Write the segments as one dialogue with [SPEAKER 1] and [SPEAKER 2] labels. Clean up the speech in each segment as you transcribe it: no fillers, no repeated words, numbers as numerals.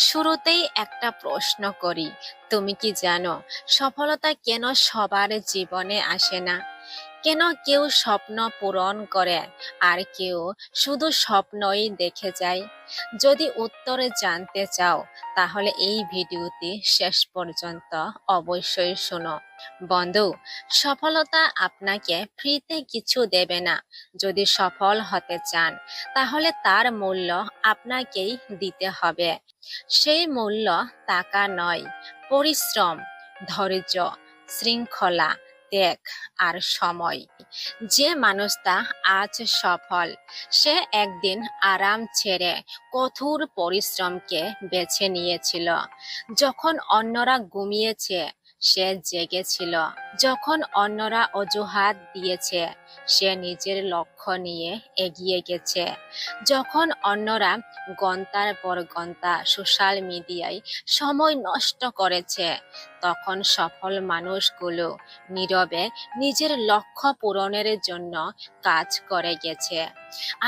[SPEAKER 1] শুরুতেই একটা প্রশ্ন করি, তুমি কি জানো সফলতা কেন সবার জীবনে আসে না? কেন কেউ স্বপ্ন পূরণ করে আর কেউ শুধু স্বপ্নই দেখে যায়? যদি উত্তরে জানতে চাও তাহলে এই ভিডিওটি শেষ পর্যন্ত অবশ্যই শোনো। বন্ধু, সফলতা আপনাকে ফ্রিতে কিছু দেবে না। যদি সফল হতে চান তাহলে তার মূল্য আপনাকেই দিতে হবে। সেই মূল্য টাকা নয়, পরিশ্রম, ধৈর্য, শৃঙ্খলা, ত্যাগ আর সময়। যে মানুষটা আজ সফল, সে একদিন আরাম ছেড়ে কঠোর পরিশ্রমকে বেছে নিয়েছিল। যখন অন্যরা ঘুমিয়েছে সে জেগেছিল। যখন অন্যরা অজুহাত দিয়েছে সে নিজের লক্ষ্য নিয়ে এগিয়ে গেছে। যখন অন্যরা ঘন্টার পর ঘন্টা সোশ্যাল মিডিয়ায় সময় নষ্ট করেছে, তখন সফল মানুষগুলো নীরবে নিজের লক্ষ্য পূরণের জন্য কাজ করে গেছে।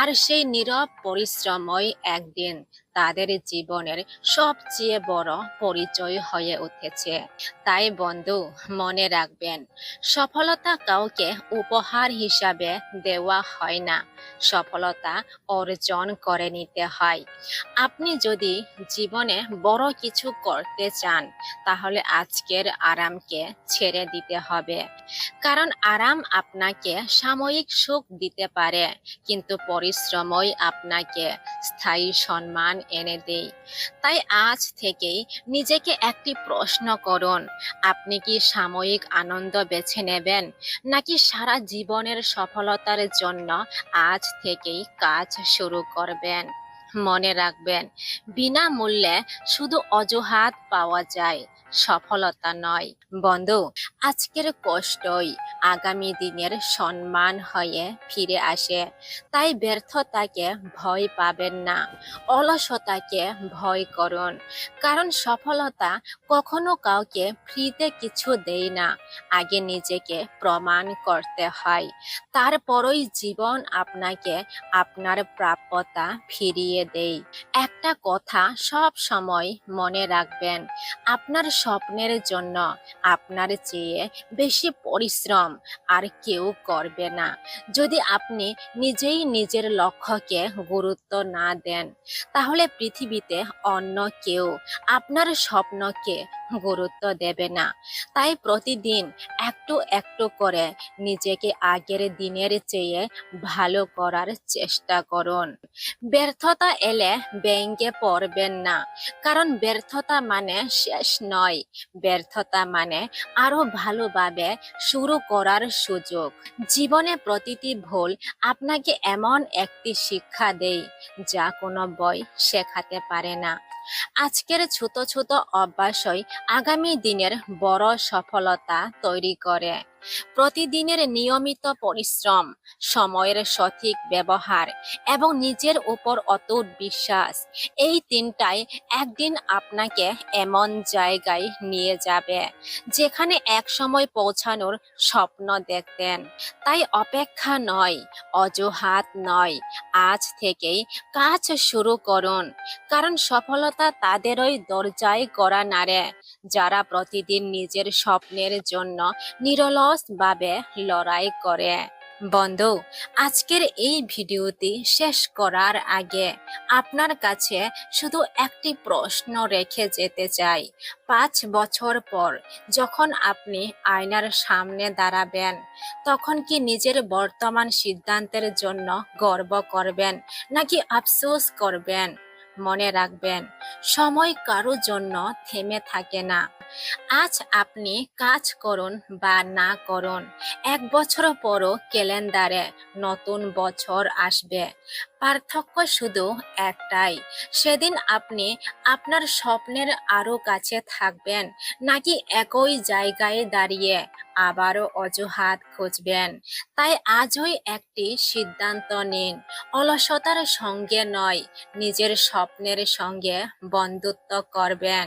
[SPEAKER 1] আর সেই নীরব পরিশ্রমই একদিন তাদের জীবনের সবচেয়ে বড় পরিচয় হয়ে উঠেছে। তাই বন্ধু, মনে রাখবেন, সফলতা কাউকে উপহার হিসাবে দেওয়া হয় না, সফলতা অর্জন করে নিতে হয়। আপনি যদি জীবনে বড় কিছু করতে চান তাহলে আজকের আরামকে ছেড়ে দিতে হবে। কারণ আরাম আপনাকে সাময়িক সুখ দিতে পারে, কিন্তু পরিশ্রমই আপনাকে স্থায়ী সম্মান এনে দেয়। তাই আজ থেকেই নিজেকে একটি প্রশ্ন করুন, আপনি কি সাময়িক আনন্দ বেছে নেবেন, নাকি সারা জীবনের সফলতার জন্য আজ থেকেই কাজ শুরু করবেন? মনে রাখবেন, বিনামূল্যে শুধু অজুহাত পাওয়া যায়, সফলতা নয়। বন্ধু, আজকের কষ্টই আগামী দিনের সম্মান হয়ে ফিরে আসে। তাই ব্যর্থতাকে ভয় পাবেন না, অলসতাকে ভয় করুন। কারণ সফলতা কখনো কাউকে ফ্রিতে কিছু দেয় না। আগে নিজেকে প্রমাণ করতে হয়, তারপরই জীবন আপনাকে আপনার প্রাপ্যতা ফিরিয়ে দেয়। একটা কথা সব সময় মনে রাখবেন, আপনার স্বপ্নের জন্য আপনার চেয়ে বেশি পরিশ্রম আর কেউ করবে না। যদি আপনি নিজেই নিজের লক্ষ্যকে গুরুত্ব না দেন, তাহলে পৃথিবীতে অন্য কেউ আপনার স্বপ্নকে গুরুত্ব দেবে না। তাই প্রতিদিন একটু একটু করে নিজেকে আগের দিনের চেয়ে ভালো করার চেষ্টা করুন। ব্যর্থতা এলে ভেঙে পড়বেন না, কারণ ব্যর্থতা মানে শেষ নয়, ব্যর্থতা মানে আরো ভালোভাবে শুরু করার সুযোগ। জীবনে প্রতিটি ভুল আপনাকে এমন একটি শিক্ষা দেয় যা কোনো বই শেখাতে পারে না। আজকের ছোট ছোট অভ্যাসই আগামী দিনের বড় সফলতা তৈরি করে। প্রতিদিনের নিয়মিত পরিশ্রম, সময়ের সঠিক ব্যবহার এবং নিজের উপর অটুট বিশ্বাস, এই তিনটাই একদিন আপনাকে এমন জায়গায় নিয়ে যাবে যেখানে একসময় পৌঁছানোর স্বপ্ন দেখতেন। তাই অপেক্ষা নয়, অজুহাত নয়, আজ থেকেই কাজ শুরু করুন। কারণ সফলতা তাদেরই দরজায় কড়া নাড়ে যারা প্রতিদিন নিজের স্বপ্নের জন্য নিরলসভাবে লড়াই করে। বন্ধু, আজকের এই ভিডিওটি শেষ করার আগে আপনার কাছে শুধু একটি প্রশ্ন রেখে যেতে চাই। 5 বছর পর যখন আপনি আয়নার সামনে দাঁড়াবেন, তখন কি নিজের বর্তমান সিদ্ধান্তের জন্য গর্ব করবেন নাকি আফসোস করবেন? মনে রাখবেন, সময় কারো জন্য থেমে থাকে না। আজ আপনি কাজ করুন বা না করুন, 1 বছর পরও ক্যালেন্ডারে নতুন বছর আসবে। পার্থক্য শুধু একটাই, সেদিন আপনি আপনার স্বপ্নের আরো কাছে থাকবেন নাকি একই জায়গায় দাঁড়িয়ে আবারও অজুহাত খুঁজবেন। তাই আজই একটি সিদ্ধান্ত নিন, অলসতার সঙ্গে নয়, নিজের স্বপ্নের সঙ্গে বন্ধুত্ব করবেন।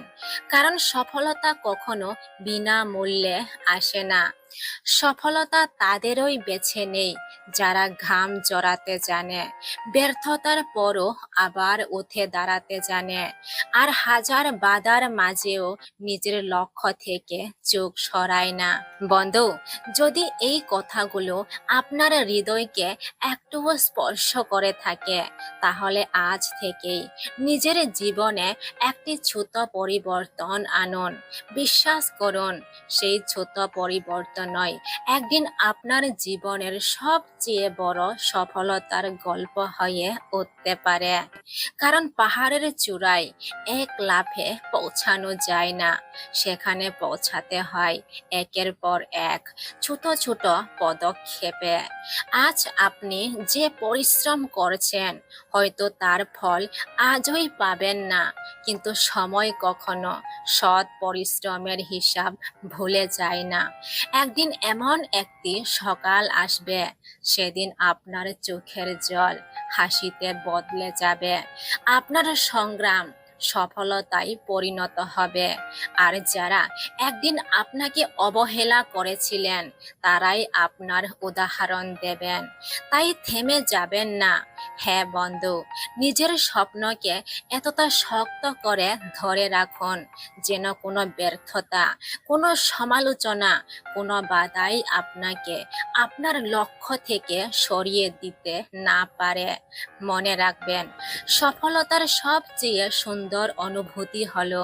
[SPEAKER 1] কারণ সফলতা কখনো বিনামূল্যে আসে না, সফলতা তাদেরই বেছে নেই যারা ঘাম জড়াতে জানে, ব্যর্থতার পরও আবার উঠে দাঁড়াতে জানে, আর হাজার বাধার মাঝেও নিজের লক্ষ্য থেকে চোখ সরায় না। বন্ধু, যদি এই কথাগুলো আপনার হৃদয়কে একটুও স্পর্শ করে থাকে, তাহলে আজ থেকেই নিজের জীবনে একটি ছোট পরিবর্তন আনুন। বিশ্বাস করুন, সেই ছোট পরিবর্তনই একদিন আপনার জীবনের সবচেয়ে বড় সফলতার গল্প হয়ে উঠতে পারে। কারণ পাহাড়ের চূড়ায় এক লাফে পৌঁছানো যায় না, সেখানে পৌঁছাতে হয় একের পর এক ছোট ছোট পদক্ষেপে। আজ আপনি যে পরিশ্রম করছেন, হয়তো তার ফল আজই পাবেন না, কিন্তু সময় কখনো সৎ পরিশ্রমের হিসাব ভুলে যায় না। একদিন এমন একটি সকাল আসবে, সেদিন আপনার চোখের জল হাসিতে বদলে যাবে, আপনার সংগ্রাম সফলতায় পরিণত হবে। আর যারা একদিন আপনাকে অবহেলা করেছিলেন, তারাই আপনার উদাহরণ দেবেন। তাই থেমে যাবেন না। হ্যাঁ বন্ধু, নিজের স্বপ্নকে এতটা শক্ত করে ধরে রাখুন যেন কোনো ব্যর্থতা, কোনো সমালোচনা, কোনো বাধাই আপনাকে আপনার লক্ষ্য থেকে সরিয়ে দিতে না পারে। মনে রাখবেন, সফলতার সবচেয়ে সুন্দর অনুভূতি হলো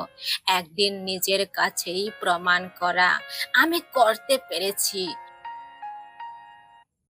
[SPEAKER 1] একদিন নিজের কাছেই প্রমাণ করা, আমি করতে পেরেছি,